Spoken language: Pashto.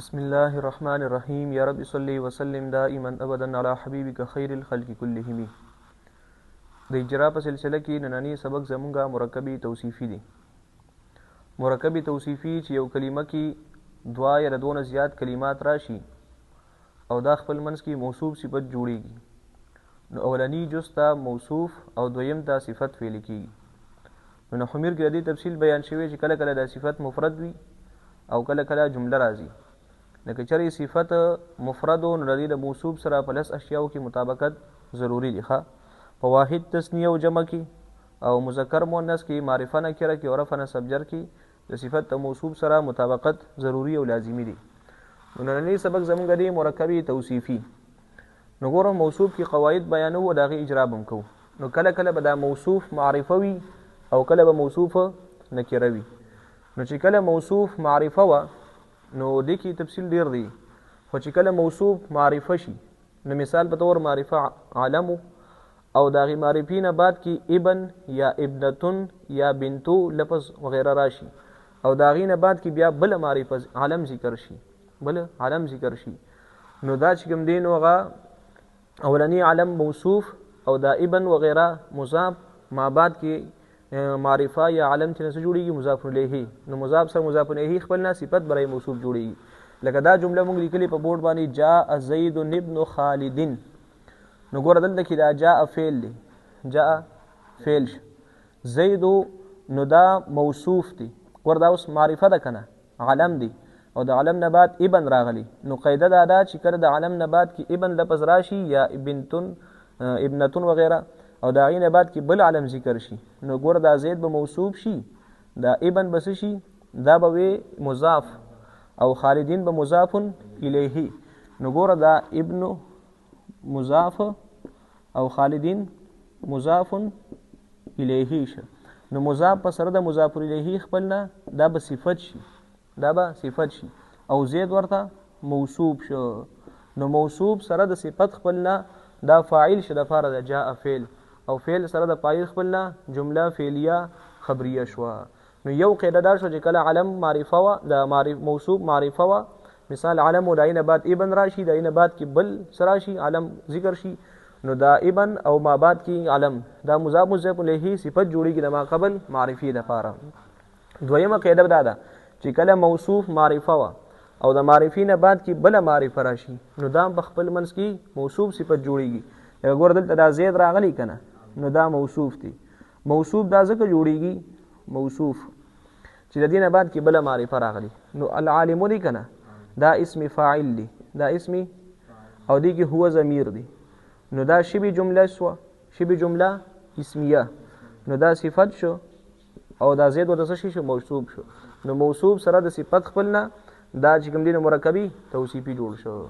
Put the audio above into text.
بسم الله الرحمن الرحیم یا رب صلی وسلم دائما ابدا علی حبیبک خیر الخلق كلهم. د اجرا په سلسله کې نننی سبق زمونږه مرکبی توصیفی دی. مرکبی توصیفی چې یو کلمه کې دوا یا دونه زیات کلمات راشي او دا خپل منځ کې موصوف صفت جوړیږي. نو اولنی جز ته موصوف او دویم ته صفت ویل کیږي. نو حمیر کې د تفصیل بیان شوی چې کله کله د صفت مفرد وي او کله کله جمله راځي. لکه چرې صفت مفرد او نو د موصوف سره په لس اشیاء کې مطابقت ضروری دی. په واحد تثنیه او جمع کې او مذکر مؤنث کې معرفه نکره کې او رفع نصب جر کې د صفت موصوف سره مطابقت ضروری او لازمی دی. نو نن سبق زمونږ دی مرکبی توصیفی. نو ګورم موصوف کې قواعد بیانو او دغه اجرا بم کو. نو کله کله به دا موصوف معرفه وي او کله به موصوف نکره وي. نو چې کله موصوف معرفه و نو د کی تفصیل ډیر دی. خو چې کله موصوف معرفه شي نو مثال په تور معرفه عالم او داغي معرفین بعد کی ابن یا ابنتون یا بنتو لفظ وغیرہ راشي او داغي نه بعد کی بیا بل معرفه عالم ذکر شي نو دا چې کوم دین وغه اولنی عالم موصوف او دا ابن وغیرہ مضاف ما بعد کی معرفه یا علم چې نه جوړیږي مضاف الیه. نو مضاف سره مضاف الیه خپل نه صفت برای موصوف جوړیږي. لکه دا جمله موږ لیکلې په بورډ باندې جاء زید ابن خالد. نو ګور دلته کې دا جاء فعل دی. جاء فعل زید نو دا موصوف دی. ګور دا اوس معرفه ده کنه علم دی او د علم نه بعد ابن راغلی. نو قاعده دا ده چې کله د علم نه بعد کې ابن لفظ راشي یا بنتون ابنتون وغیرہ او دا غینه بعد کې بل علم ذکر شي نو ګور دا زید به موصوف شي دا ابن بس شي دا به مضاف او خالدین به مضاف الیه. نو ګور دا ابن مضاف او خالدین مضاف الیه شه. نو مضاف په سره د مضاف الیه خپل نه دا به صفت شي او زید ورته موصوف شو. نو موصوف سره د صفت خپل نه دا فاعل شه د فار د جاء فعل او فعل سره د پای خپلنا جمله فعلیه خبریه شو. نو یو قاعده دار شو چې کله علم معرفه وا د موصوف معرفه وا مثال علم او داینه بعد ابن راشي داینه بعد کې بل سراشي علم ذکر شي نو دا ابن او ما بعد کې علم دا مضاف مضاف الیه صفت جوړیږي د ما قبل معرفي د پاره. دویمه قاعده دا ده چې کله موصوف معرفه وا او د معرفینه بعد کې بل معرفه راشي نو دا په خپل منځ کې موصوف صفت جوړیږي. ګور دلته دا زید راغلی کنه نو دا موصوف دی. موصوف دا ځکه جوړیږي موصوف چې د دینه بعد کې بل معرفه راغلی. نو العالم دی کنه دا اسم فاعل دی دا اسم او دی کې هو ضمیر دی. نو دا شبه جمله شو شبه جمله اسمیه نو دا صفت شو او دا زید ورته شو موصوف شو. نو موصوف سره د صفت خپلنا دا چې کوم دین مرکبی توصیفی جوړ شو.